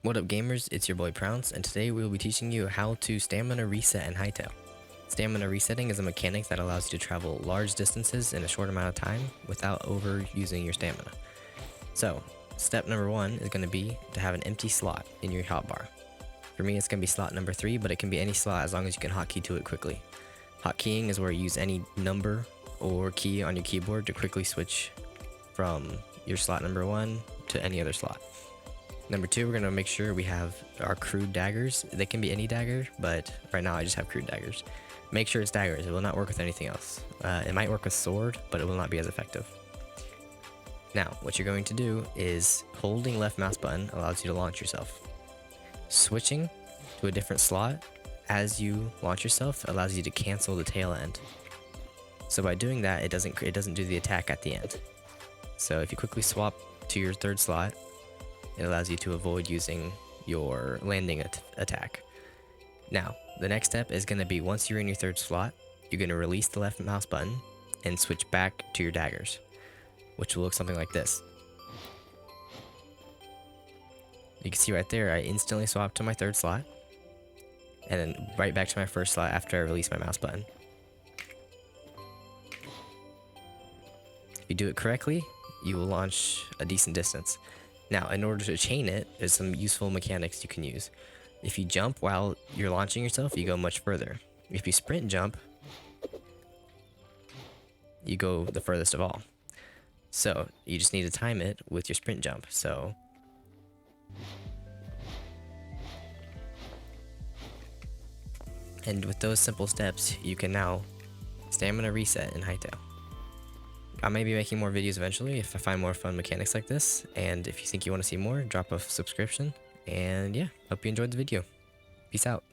What up gamers, it's your boy Prounce, and today we will be teaching you how to stamina reset in Hytale. Stamina resetting is a mechanic that allows you to travel large distances in a short amount of time without overusing your stamina. So, step number 1 is going to be to have an empty slot in your hotbar. For me it's going to be slot number 3, but it can be any slot as long as you can hotkey to it quickly. Hotkeying is where you use any number or key on your keyboard to quickly switch from your slot number 1 to any other slot. Number 2, we're going to make sure we have our crude daggers. They can be any dagger, but right now I just have crude daggers. Make sure it's daggers, it will not work with anything else. It might work with sword, but it will not be as effective. Now, what you're going to do is holding left mouse button allows you to launch yourself. Switching to a different slot as you launch yourself allows you to cancel the tail end. So by doing that, it doesn't do the attack at the end. So if you quickly swap to your third slot, it allows you to avoid using your landing attack. Now, the next step is going to be once you're in your third slot, you're going to release the left mouse button and switch back to your daggers, which will look something like this. You can see right there, I instantly swapped to my third slot, and then right back to my first slot after I release my mouse button. If you do it correctly, you will launch a decent distance. Now, in order to chain it, there's some useful mechanics you can use. If you jump while you're launching yourself, you go much further. If you sprint jump, you go the furthest of all. So, you just need to time it with your sprint jump. So, and with those simple steps, you can now stamina reset in Hytale. I may be making more videos eventually if I find more fun mechanics like this, and if you think you want to see more, drop a subscription, and yeah, hope you enjoyed the video. Peace out.